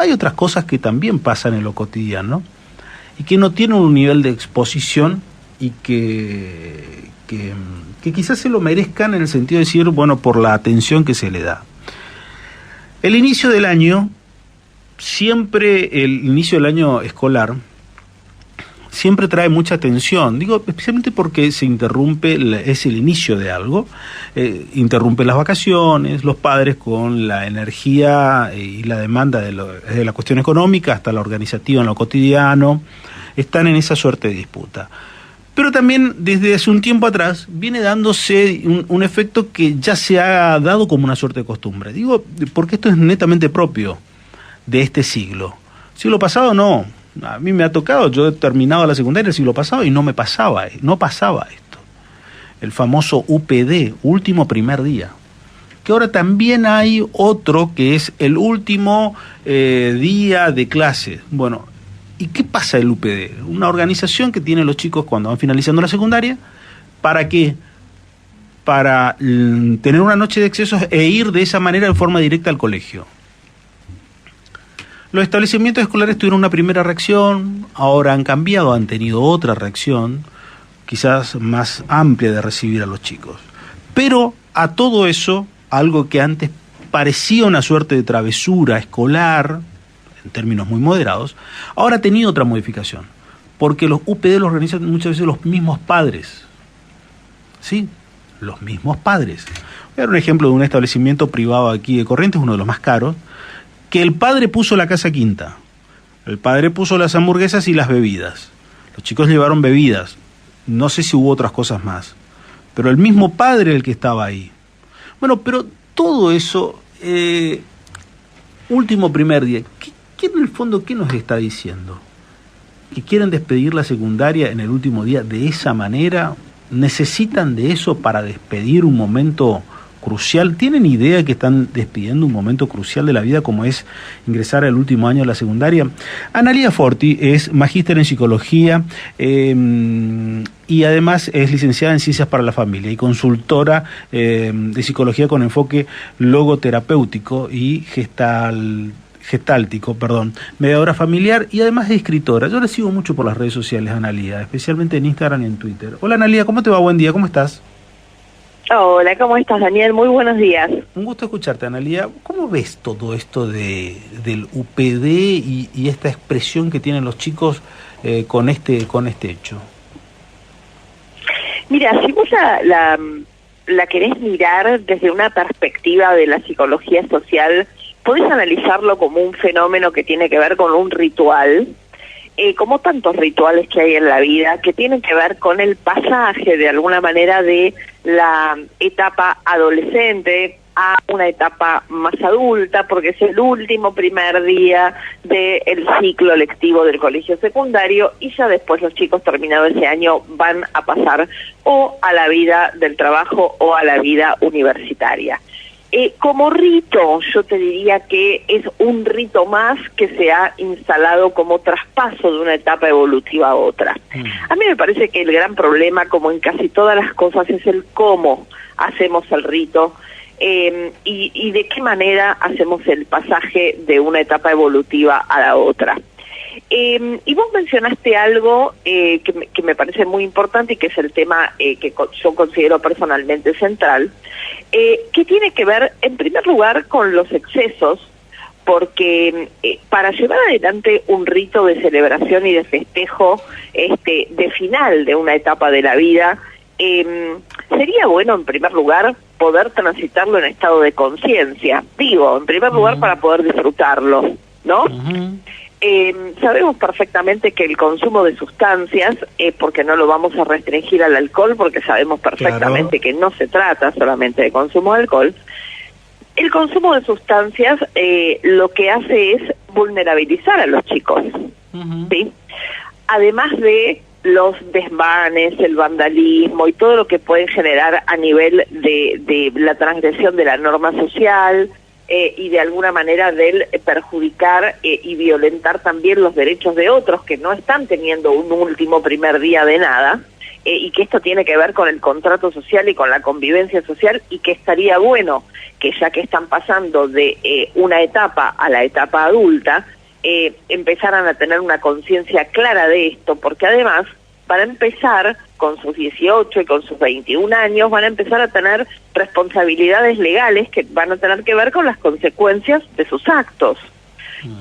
hay otras cosas que también pasan en lo cotidiano y que no tienen un nivel de exposición y que quizás se lo merezcan en el sentido de decir, bueno, por la atención que se le da. El inicio del año, siempre el inicio del año escolar, siempre trae mucha tensión, digo, especialmente porque se interrumpe, es el inicio de algo, interrumpe las vacaciones, los padres con la energía y la demanda desde la cuestión económica hasta la organizativa en lo cotidiano, están en esa suerte de disputa. Pero también desde hace un tiempo atrás viene dándose un efecto que ya se ha dado como una suerte de costumbre. Digo, porque esto es netamente propio de este siglo. Siglo pasado no. A mí me ha tocado, yo he terminado la secundaria el siglo pasado y no pasaba esto. El famoso UPD, último primer día. Que ahora también hay otro que es el último día de clase. Bueno, ¿y qué pasa el UPD? Una organización que tienen los chicos cuando van finalizando la secundaria. ¿Para qué? Para tener una noche de excesos e ir de esa manera de forma directa al colegio. Los establecimientos escolares tuvieron una primera reacción, ahora han cambiado, han tenido otra reacción, quizás más amplia de recibir a los chicos. Pero a todo eso, algo que antes parecía una suerte de travesura escolar, en términos muy moderados, ahora ha tenido otra modificación, porque los UPD los organizan muchas veces los mismos padres. ¿Sí? Los mismos padres. Voy a dar un ejemplo de un establecimiento privado aquí de Corrientes, uno de los más caros, que el padre puso la casa quinta, el padre puso las hamburguesas y las bebidas, los chicos llevaron bebidas, no sé si hubo otras cosas más, pero el mismo padre el que estaba ahí. Bueno, pero todo eso, último primer día, ¿qué en el fondo qué nos está diciendo? ¿Que quieren despedir la secundaria en el último día de esa manera? ¿Necesitan de eso para despedir un momento crucial? ¿Tienen idea que están despidiendo un momento crucial de la vida como es ingresar al último año de la secundaria? Analía Forti es magíster en psicología y además es licenciada en ciencias para la familia y consultora de psicología con enfoque logoterapéutico y gestáltico, mediadora familiar y además de escritora. Yo la sigo mucho por las redes sociales, Analía, especialmente en Instagram y en Twitter. Hola Analía, ¿cómo te va? Buen día, ¿cómo estás? Hola, ¿cómo estás, Daniel? Muy buenos días. Un gusto escucharte, Analía. ¿Cómo ves todo esto del UPD y esta expresión que tienen los chicos con este hecho? Mira, si vos la querés mirar desde una perspectiva de la psicología social, podés analizarlo como un fenómeno que tiene que ver con un ritual, como tantos rituales que hay en la vida, que tienen que ver con el pasaje de alguna manera de la etapa adolescente a una etapa más adulta, porque es el último primer día del ciclo lectivo del colegio secundario y ya después los chicos terminado ese año van a pasar o a la vida del trabajo o a la vida universitaria. Como rito, yo te diría que es un rito más que se ha instalado como traspaso de una etapa evolutiva a otra. A mí me parece que el gran problema, como en casi todas las cosas, es el cómo hacemos el rito y de qué manera hacemos el pasaje de una etapa evolutiva a la otra. Y vos mencionaste algo que me parece muy importante y que es el tema que yo considero personalmente central, que tiene que ver, en primer lugar, con los excesos, porque para llevar adelante un rito de celebración y de festejo de final de una etapa de la vida, sería bueno, en primer lugar, poder transitarlo en estado de conciencia. Digo, en primer lugar, para poder disfrutarlo, ¿no? Sabemos perfectamente que el consumo de sustancias, porque no lo vamos a restringir al alcohol, porque sabemos perfectamente que no se trata solamente de consumo de alcohol, el consumo de sustancias lo que hace es vulnerabilizar a los chicos, ¿sí? Además de los desmanes, el vandalismo y todo lo que pueden generar a nivel de la transgresión de la norma social, y de alguna manera del perjudicar y violentar también los derechos de otros que no están teniendo un último primer día de nada, y que esto tiene que ver con el contrato social y con la convivencia social, y que estaría bueno que ya que están pasando de una etapa a la etapa adulta, empezaran a tener una conciencia clara de esto, porque además van a empezar con sus 18 y con sus 21 años, van a empezar a tener responsabilidades legales que van a tener que ver con las consecuencias de sus actos.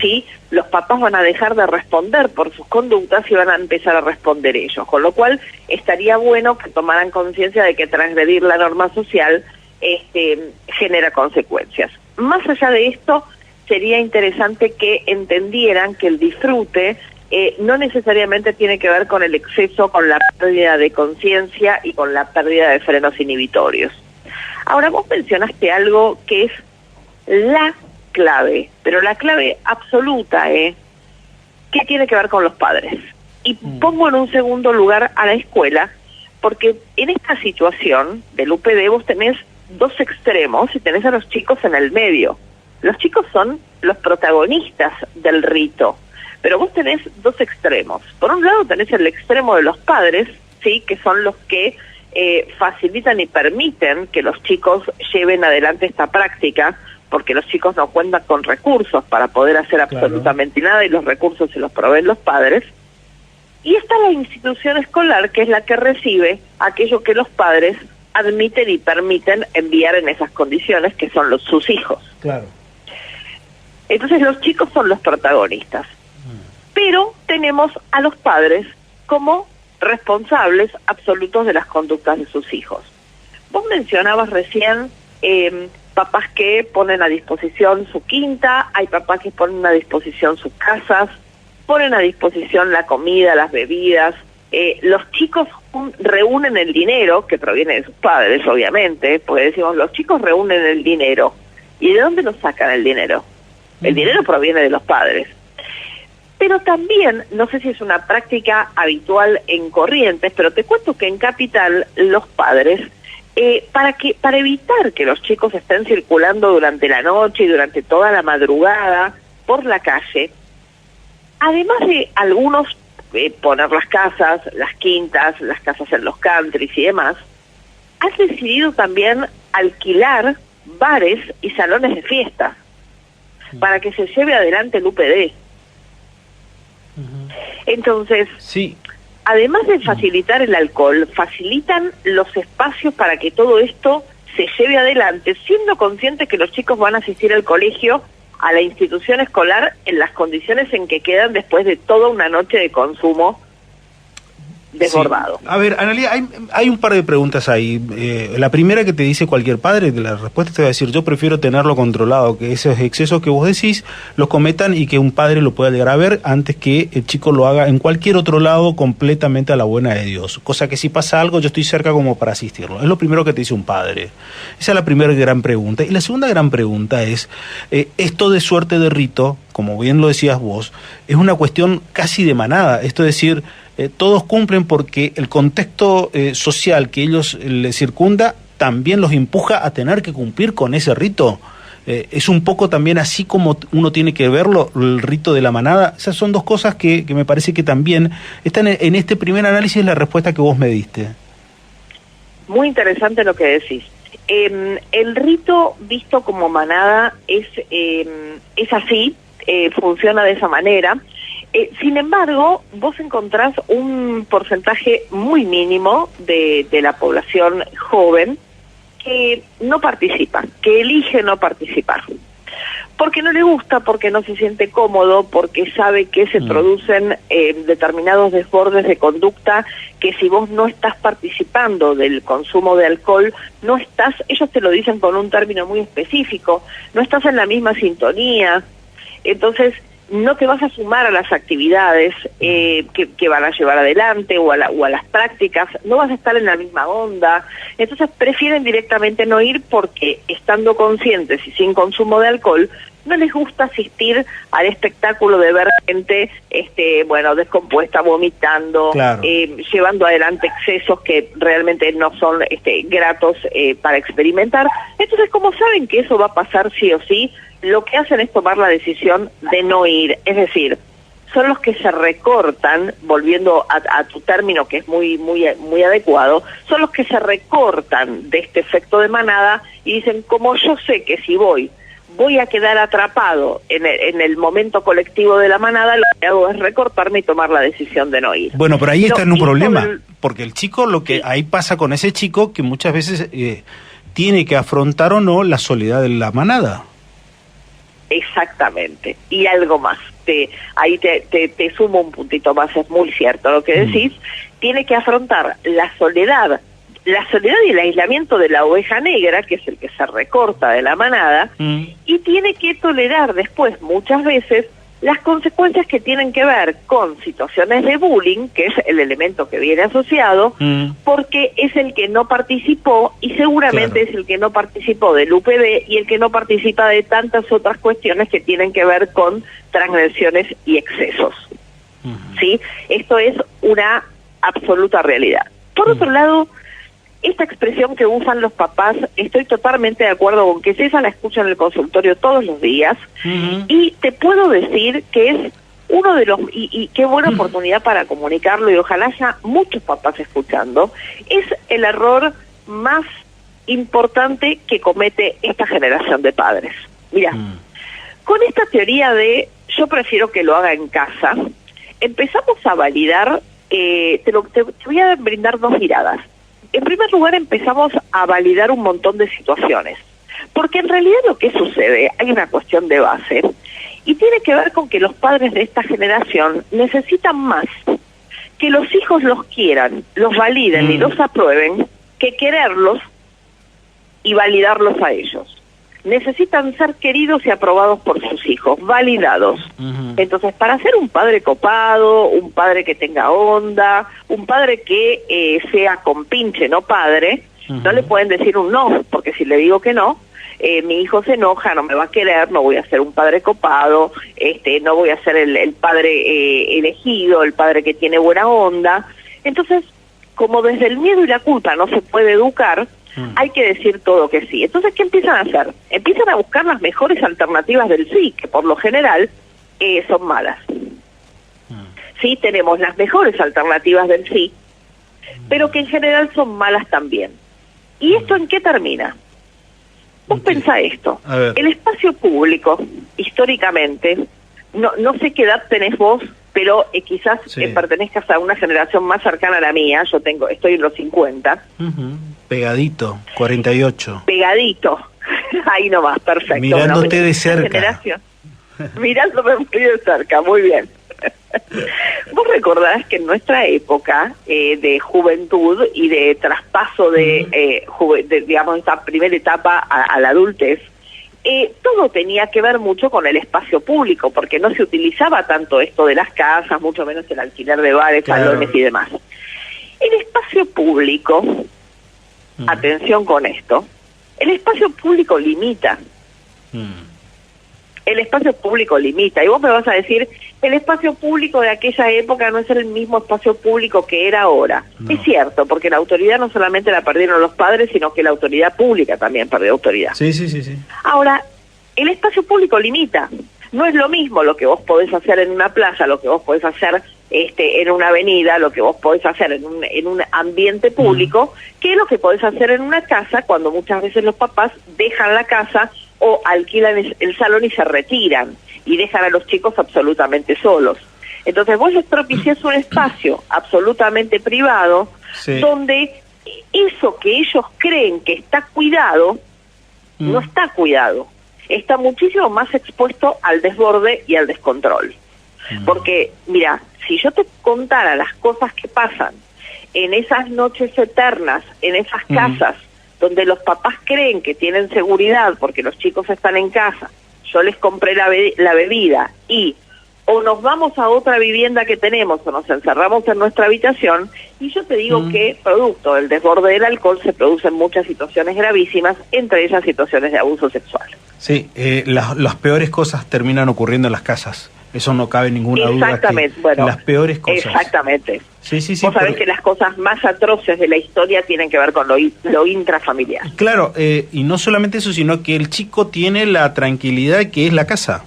¿Sí? Los papás van a dejar de responder por sus conductas y van a empezar a responder ellos, con lo cual estaría bueno que tomaran conciencia de que transgredir la norma social genera consecuencias. Más allá de esto, sería interesante que entendieran que el disfrute no necesariamente tiene que ver con el exceso, con la pérdida de conciencia y con la pérdida de frenos inhibitorios. Ahora, vos mencionaste algo que es la clave, pero la clave absoluta, que tiene que ver con los padres. Y pongo en un segundo lugar a la escuela, porque en esta situación del UPD vos tenés dos extremos y tenés a los chicos en el medio. Los chicos son los protagonistas del rito, pero vos tenés dos extremos. Por un lado tenés el extremo de los padres, sí, que son los que facilitan y permiten que los chicos lleven adelante esta práctica, porque los chicos no cuentan con recursos para poder hacer absolutamente nada y los recursos se los proveen los padres. Y está la institución escolar, que es la que recibe aquello que los padres admiten y permiten enviar en esas condiciones, que son sus hijos. Claro. Entonces los chicos son los protagonistas. Pero tenemos a los padres como responsables absolutos de las conductas de sus hijos. Vos mencionabas recién papás que ponen a disposición su quinta, hay papás que ponen a disposición sus casas, ponen a disposición la comida, las bebidas. Los chicos reúnen el dinero, que proviene de sus padres, obviamente, porque decimos, los chicos reúnen el dinero. ¿Y de dónde nos sacan el dinero? El dinero proviene de los padres. Pero también, no sé si es una práctica habitual en Corrientes, pero te cuento que en Capital los padres, para evitar que los chicos estén circulando durante la noche y durante toda la madrugada por la calle, además de algunos poner las casas, las quintas, las casas en los countries y demás, han decidido también alquilar bares y salones de fiesta para que se lleve adelante el UPD. Entonces, sí, además de facilitar el alcohol, facilitan los espacios para que todo esto se lleve adelante, siendo conscientes que los chicos van a asistir al colegio, a la institución escolar, en las condiciones en que quedan después de toda una noche de consumo desbordado. Sí. A ver, Analía, hay un par de preguntas ahí. La primera que te dice cualquier padre, la respuesta te va a decir, yo prefiero tenerlo controlado, que esos excesos que vos decís los cometan y que un padre lo pueda llegar a ver antes que el chico lo haga en cualquier otro lado completamente a la buena de Dios. Cosa que si pasa algo, yo estoy cerca como para asistirlo. Es lo primero que te dice un padre. Esa es la primera gran pregunta. Y la segunda gran pregunta es, esto de suerte de rito, como bien lo decías vos, es una cuestión casi de manada. Esto es decir, todos cumplen porque el contexto social que ellos les circunda también los empuja a tener que cumplir con ese rito. Es un poco también así como uno tiene que verlo, el rito de la manada. Esas son dos cosas que me parece que también están en este primer análisis, la respuesta que vos me diste. Muy interesante lo que decís. El rito visto como manada es así, funciona de esa manera. Sin embargo, vos encontrás un porcentaje muy mínimo de la población joven que no participa, que elige no participar. Porque no le gusta, porque no se siente cómodo, porque sabe que se producen determinados desbordes de conducta que si vos no estás participando del consumo de alcohol, no estás, ellos te lo dicen con un término muy específico, no estás en la misma sintonía. Entonces, no te vas a sumar a las actividades que van a llevar adelante o a las prácticas, no vas a estar en la misma onda. Entonces prefieren directamente no ir porque, estando conscientes y sin consumo de alcohol, no les gusta asistir al espectáculo de ver gente descompuesta, vomitando, claro, llevando adelante excesos que realmente no son gratos para experimentar. Entonces, como saben que eso va a pasar sí o sí, lo que hacen es tomar la decisión de no ir. Es decir, son los que se recortan, volviendo a tu término que es muy adecuado, son los que se recortan de este efecto de manada y dicen, como yo sé que si voy a quedar atrapado en el momento colectivo de la manada, lo que hago es recortarme y tomar la decisión de no ir. Bueno, pero ahí está en un problema, porque el chico, lo que ahí pasa con ese chico, que muchas veces tiene que afrontar o no la soledad de la manada. Exactamente, y algo más, ahí te sumo un puntito más, es muy cierto lo que decís, tiene que afrontar la soledad y el aislamiento de la oveja negra, que es el que se recorta de la manada, y tiene que tolerar después, muchas veces, las consecuencias que tienen que ver con situaciones de bullying, que es el elemento que viene asociado, porque es el que no participó y seguramente es el que no participó del UPD y el que no participa de tantas otras cuestiones que tienen que ver con transgresiones y excesos. ¿Sí? Esto es una absoluta realidad. Por otro lado, esta expresión que usan los papás, estoy totalmente de acuerdo con que esa la escucho en el consultorio todos los días, y te puedo decir que es uno de los, y qué buena oportunidad para comunicarlo, y ojalá haya muchos papás escuchando, es el error más importante que comete esta generación de padres. Mira, con esta teoría de yo prefiero que lo haga en casa, empezamos a validar, te voy a brindar dos miradas. En primer lugar, empezamos a validar un montón de situaciones, porque en realidad lo que sucede, hay una cuestión de base, y tiene que ver con que los padres de esta generación necesitan más que los hijos los quieran, los validen y los aprueben, que quererlos y validarlos a ellos. Necesitan ser queridos y aprobados por sus hijos, validados. Entonces, para ser un padre copado, un padre que tenga onda, un padre que sea compinche, no padre, no le pueden decir un no, porque si le digo que no, mi hijo se enoja, no me va a querer, no voy a ser un padre copado, no voy a ser el padre elegido, el padre que tiene buena onda. Entonces, como desde el miedo y la culpa no se puede educar, hay que decir todo que sí. Entonces, ¿qué empiezan a hacer? Empiezan a buscar las mejores alternativas del sí, que por lo general son malas. Sí, tenemos las mejores alternativas del sí, pero que en general son malas también. ¿Y esto en qué termina? Vos pensá esto. El espacio público, históricamente, no sé qué edad tenés vos, pero quizás pertenezcas a una generación más cercana a la mía. Estoy en los 50. Pegadito, 48. Pegadito, ahí nomás, perfecto. Mirándote de cerca. Mirándome muy de cerca, muy bien. Vos recordás que en nuestra época de juventud y de traspaso de digamos, esta primera etapa a la adultez, todo tenía que ver mucho con el espacio público, porque no se utilizaba tanto esto de las casas, mucho menos el alquiler de bares, salones y demás. El espacio público, atención con esto, el espacio público limita. El espacio público limita. Y vos me vas a decir, el espacio público de aquella época no es el mismo espacio público que era ahora. No. Es cierto, porque la autoridad no solamente la perdieron los padres, sino que la autoridad pública también perdió autoridad. Sí. Ahora, el espacio público limita. No es lo mismo lo que vos podés hacer en una plaza, lo que vos podés hacer en una avenida, lo que vos podés hacer en un ambiente público, que lo que podés hacer en una casa, cuando muchas veces los papás dejan la casa o alquilan el salón y se retiran y dejan a los chicos absolutamente solos. Entonces vos les propiciás un espacio absolutamente privado, donde eso que ellos creen que está cuidado, no está cuidado. Está muchísimo más expuesto al desborde y al descontrol. Porque, mira, si yo te contara las cosas que pasan en esas noches eternas, en esas casas, donde los papás creen que tienen seguridad porque los chicos están en casa, yo les compré la bebida y o nos vamos a otra vivienda que tenemos o nos encerramos en nuestra habitación, y yo te digo que producto del desborde del alcohol se producen muchas situaciones gravísimas, entre ellas situaciones de abuso sexual. Sí, las peores cosas terminan ocurriendo en las casas. Eso no cabe ninguna duda. Exactamente, bueno. Las peores cosas. Exactamente. Sí. Vos sabés que las cosas más atroces de la historia tienen que ver con lo intrafamiliar. Claro, y no solamente eso, sino que el chico tiene la tranquilidad que es la casa.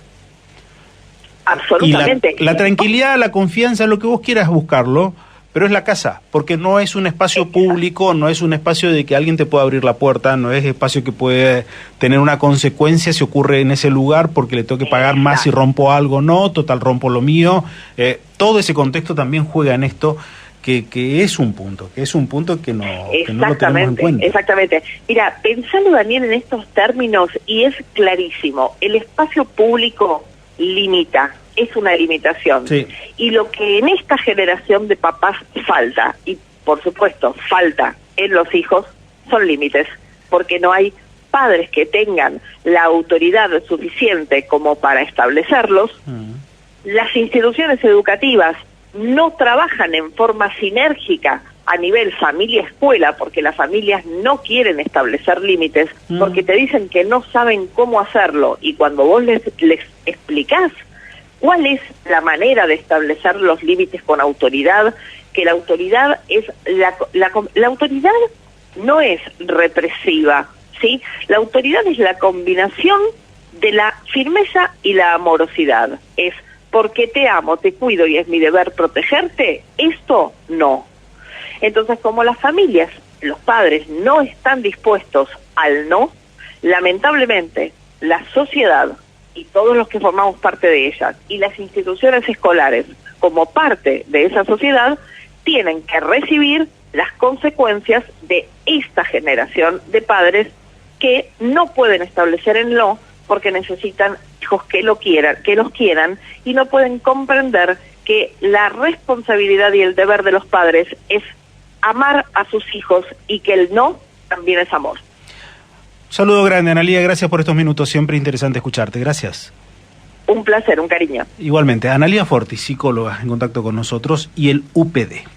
Absolutamente. Y la tranquilidad, la confianza, lo que vos quieras buscarlo, pero es la casa, porque no es un espacio público, no es un espacio de que alguien te pueda abrir la puerta, no es espacio que puede tener una consecuencia si ocurre en ese lugar, porque le tengo que pagar más si rompo algo, no, total rompo lo mío. Todo ese contexto también juega en esto, que es un punto, que no lo tenemos en cuenta. Exactamente. Mira, pensando, Daniel, en estos términos, y es clarísimo, el espacio público limita, es una limitación. Sí. Y lo que en esta generación de papás falta, y por supuesto falta en los hijos, son límites, porque no hay padres que tengan la autoridad suficiente como para establecerlos. Las instituciones educativas no trabajan en forma sinérgica a nivel familia-escuela, porque las familias no quieren establecer límites, porque te dicen que no saben cómo hacerlo, y cuando vos les explicás cuál es la manera de establecer los límites con autoridad, que la autoridad es la autoridad no es represiva, ¿sí? La autoridad es la combinación de la firmeza y la amorosidad. Es porque te amo, te cuido y es mi deber protegerte, esto no. Entonces, como las familias, los padres no están dispuestos al no, lamentablemente la sociedad y todos los que formamos parte de ella y las instituciones escolares como parte de esa sociedad tienen que recibir las consecuencias de esta generación de padres que no pueden establecer el no porque necesitan hijos que los quieran y no pueden comprender que la responsabilidad y el deber de los padres es amar a sus hijos y que el no también es amor. Saludo grande, Analía, gracias por estos minutos, siempre interesante escucharte, gracias. Un placer, un cariño. Igualmente, Analía Forti, psicóloga en contacto con nosotros, y el UPD.